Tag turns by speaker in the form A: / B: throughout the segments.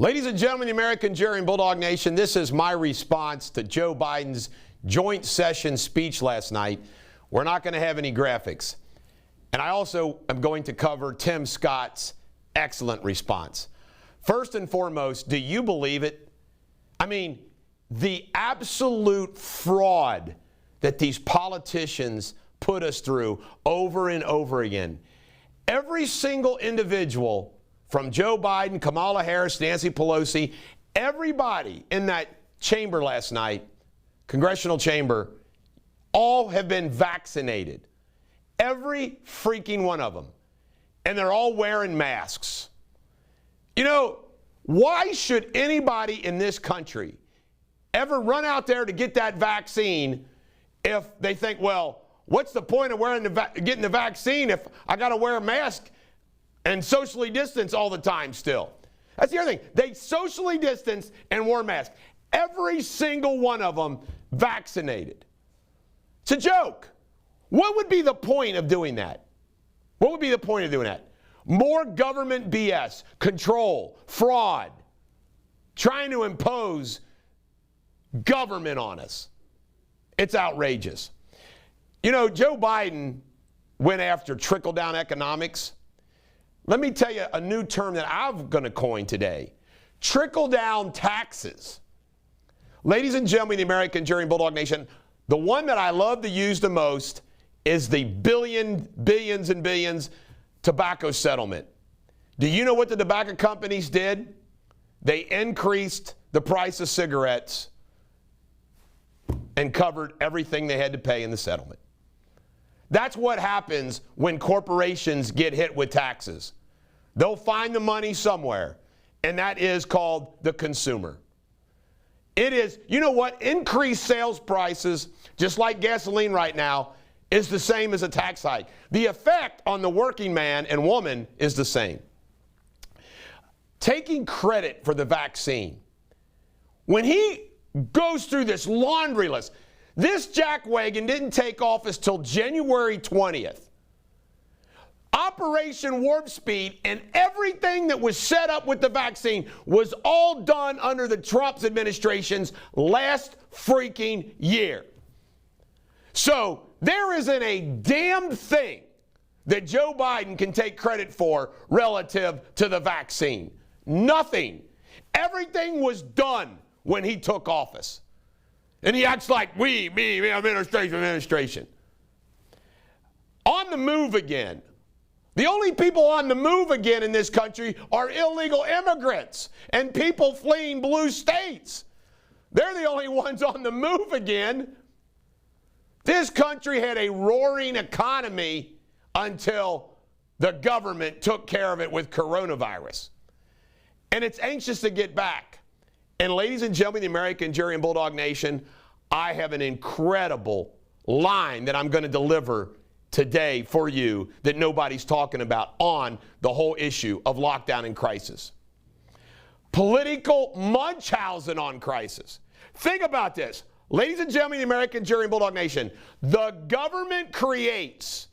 A: Ladies and gentlemen, the American Jerry and Bulldog Nation, this is my response to Joe Biden's joint session speech last night. We're not going to have any graphics. And I also am going to cover Tim Scott's excellent response. First and foremost, do you believe it? I mean, the absolute fraud that these politicians put us through over and over again. Every single individual, from Joe Biden, Kamala Harris, Nancy Pelosi, everybody in that chamber last night, congressional chamber, all have been vaccinated. Every freaking one of them. And they're all wearing masks. You know, why should anybody in this country ever run out there to get that vaccine if they think, well, what's the point of getting the vaccine if I got to wear a mask and socially distance all the time still? That's the other thing. They socially distanced and wore masks. Every single one of them vaccinated. It's a joke. What would be the point of doing that? What would be the point of doing that? More government BS, control, fraud, trying to impose government on us. It's outrageous. You know, Joe Biden went after trickle-down economics. Let me tell you a new term that I'm going to coin today. Trickle-down taxes. Ladies and gentlemen, the American Jerry and Bulldog Nation, the one that I love to use the most is the billions and billions tobacco settlement. Do you know what the tobacco companies did? They increased the price of cigarettes and covered everything they had to pay in the settlement. That's what happens when corporations get hit with taxes. They'll find the money somewhere, and that is called the consumer. It is, you know what? Increased sales prices, just like gasoline right now, is the same as a tax hike. The effect on the working man and woman is the same. Taking credit for the vaccine. When he goes through this laundry list, this jackwagon didn't take office till January 20th. Operation Warp Speed and everything that was set up with the vaccine was all done under the Trump administration's last freaking year. So there isn't a damn thing that Joe Biden can take credit for relative to the vaccine. Nothing. Everything was done when he took office. And he acts like me, administration. On the move again. The only people on the move again in this country are illegal immigrants and people fleeing blue states. They're the only ones on the move again. This country had a roaring economy until the government took care of it with coronavirus. And it's anxious to get back. And ladies and gentlemen, the American Jerry and Bulldog Nation, I have an incredible line that I'm going to deliver today for you that nobody's talking about on the whole issue of lockdown and crisis. Political Munchausen on crisis. Think about this. Ladies and gentlemen, the American Jerry and Bulldog Nation, the government creates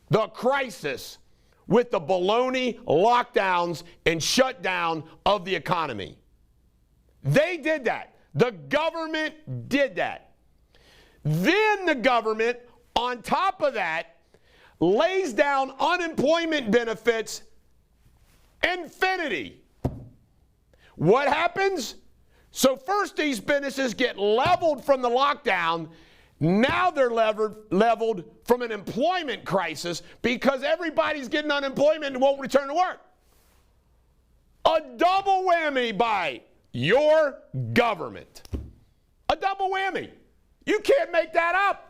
A: the crisis with the baloney lockdowns and shutdown of the economy. They did that. The government did that. Then the government, on top of that, lays down unemployment benefits infinity. What happens? So first these businesses get leveled from the lockdown. Now they're leveled from an employment crisis because everybody's getting unemployment and won't return to work. A double whammy by your government. A double whammy. You can't make that up.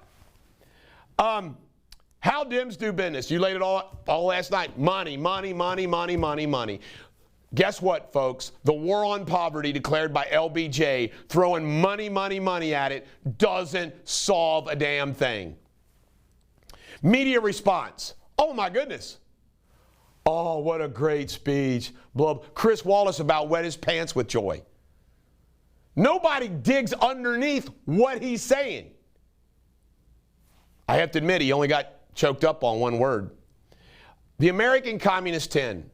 A: How DEMS do business. You laid it all last night. Money, money, money, money, money, money. Guess what, folks? The war on poverty declared by LBJ, throwing money, money, money at it, doesn't solve a damn thing. Media response. Oh, my goodness. Oh, what a great speech. Chris Wallace about wet his pants with joy. Nobody digs underneath what he's saying. I have to admit, he only got choked up on one word. The American Communist 10.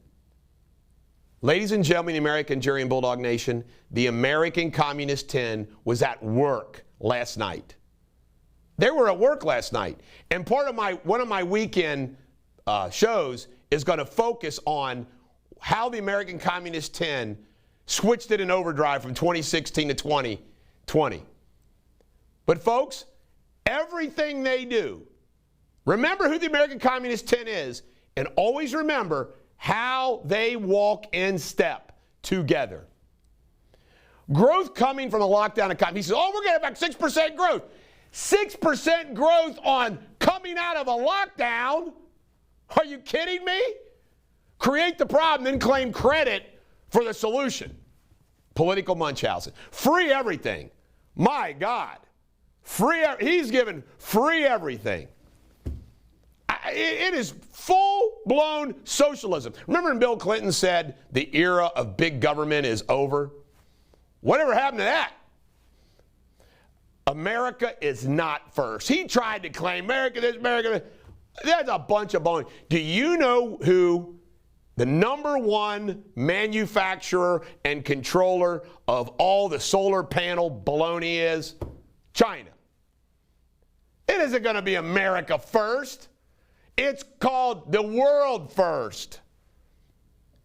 A: Ladies and gentlemen, the American Jerry and Bulldog Nation, the American Communist 10 was at work last night. They were at work last night. And part of one of my weekend shows is going to focus on how the American Communist 10 switched it in overdrive from 2016 to 2020. But folks, everything they do, remember who the American Communist 10 is, and always remember how they walk in step together. Growth coming from a lockdown economy. He says, oh, we're going to have about 6% growth. 6% growth on coming out of a lockdown? Are you kidding me? Create the problem, then claim credit for the solution. Political Munchausen. Free everything. My God. He's given free everything. It is full-blown socialism. Remember when Bill Clinton said the era of big government is over? Whatever happened to that? America is not first. He tried to claim America this, America that. That's a bunch of baloney. Do you know who the #1 manufacturer and controller of all the solar panel baloney is? China. It isn't going to be America first. It's called the world first.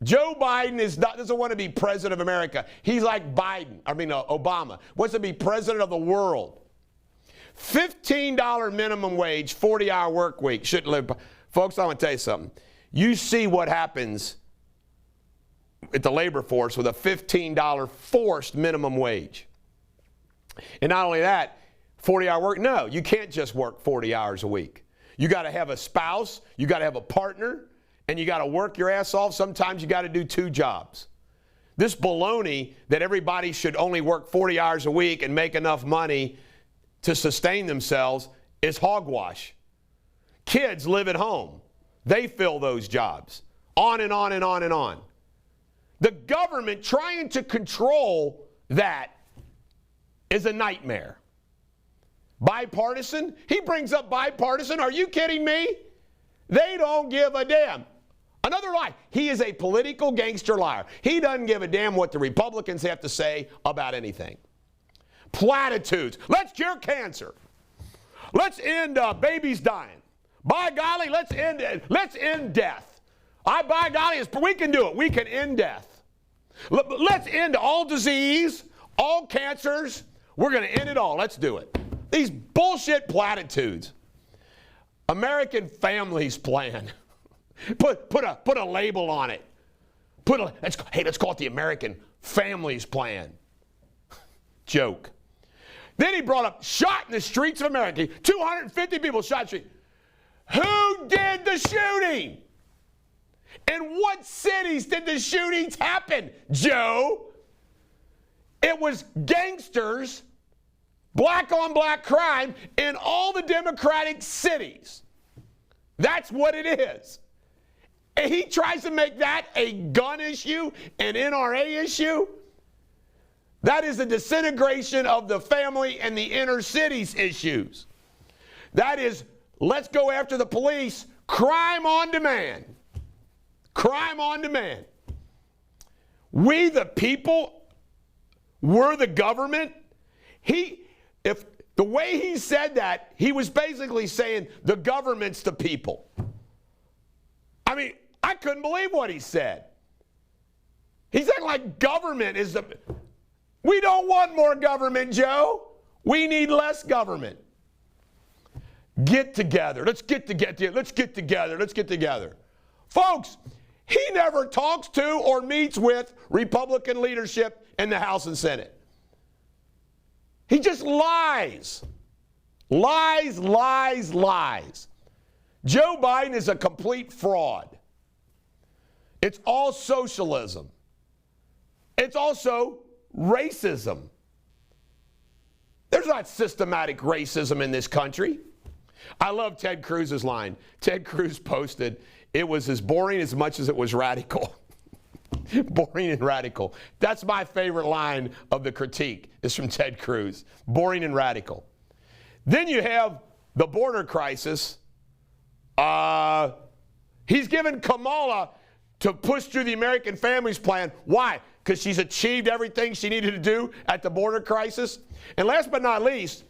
A: Joe Biden doesn't want to be president of America. He's like Obama. Wants to be president of the world. $15 minimum wage, 40-hour work week. Shouldn't live. Folks, I want to tell you something. You see what happens at the labor force with a $15 forced minimum wage. And not only that, 40-hour work. No, you can't just work 40 hours a week. You got to have a spouse, you got to have a partner, and you got to work your ass off. Sometimes you got to do 2 jobs. This baloney that everybody should only work 40 hours a week and make enough money to sustain themselves is hogwash. Kids live at home. They fill those jobs. On and on and on and on. The government trying to control that is a nightmare. Bipartisan? He brings up bipartisan. Are you kidding me? They don't give a damn. Another lie. He is a political gangster liar. He doesn't give a damn what the Republicans have to say about anything. Platitudes. Let's cure cancer. Let's end babies dying. By golly, let's end death. By golly, we can do it. We can end death. Let's end all disease, all cancers. We're going to end it all. Let's do it. These bullshit platitudes. American Families Plan. Put a label on it. Let's call it the American Families Plan. Joke. Then he brought up shot in the streets of America. 250 people shot in the street. Who did the shooting? In what cities did the shootings happen, Joe? It was gangsters, black on black crime in all the Democratic cities. That's what it is. And he tries to make that a gun issue, an NRA issue. That is the disintegration of the family and the inner cities issues. That is, let's go after the police. Crime on demand. Crime on demand. We the people, we're the government. If the way he said that, he was basically saying the government's the people. I mean, I couldn't believe what he said. He's acting like government is the... We don't want more government, Joe. We need less government. Get together. Let's get together. Let's get together. Let's get together. Folks, he never talks to or meets with Republican leadership in the House and Senate. He just lies. Lies, lies, lies. Joe Biden is a complete fraud. It's all socialism. It's also racism. There's not systematic racism in this country. I love Ted Cruz's line. Ted Cruz posted, it was as boring as much as it was radical. Boring and radical. That's my favorite line of the critique, is from Ted Cruz. Boring and radical. Then you have the border crisis. He's given Kamala to push through the American Families Plan. Why? Because she's achieved everything she needed to do at the border crisis. And last but not least,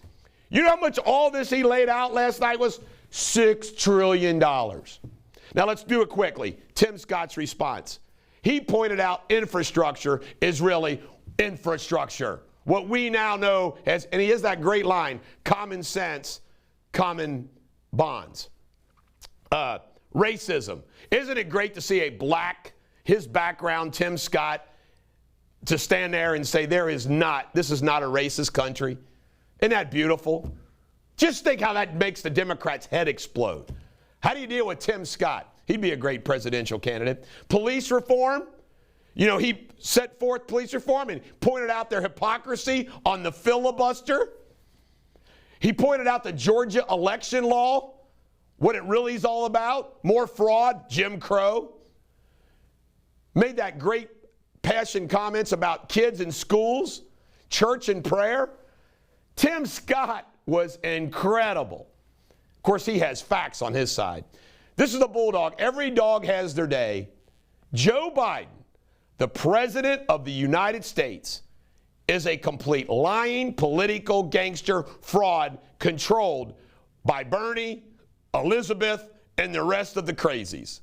A: you know how much all this he laid out last night was? $6 trillion. Now let's do it quickly. Tim Scott's response. He pointed out infrastructure is really infrastructure. What we now know as, and he has that great line, common sense, common bonds. Racism. Isn't it great to see a black, his background, Tim Scott, to stand there and say this is not a racist country? Isn't that beautiful? Just think how that makes the Democrats' head explode. How do you deal with Tim Scott? He'd be a great presidential candidate. Police reform. You know, he set forth police reform and pointed out their hypocrisy on the filibuster. He pointed out the Georgia election law, what it really is all about. More fraud, Jim Crow. Made that great passion comments about kids in schools, church and prayer. Tim Scott was incredible. Of course, he has facts on his side. This is the Bulldog. Every dog has their day. Joe Biden, the President of the United States, is a complete lying political gangster fraud controlled by Bernie, Elizabeth, and the rest of the crazies.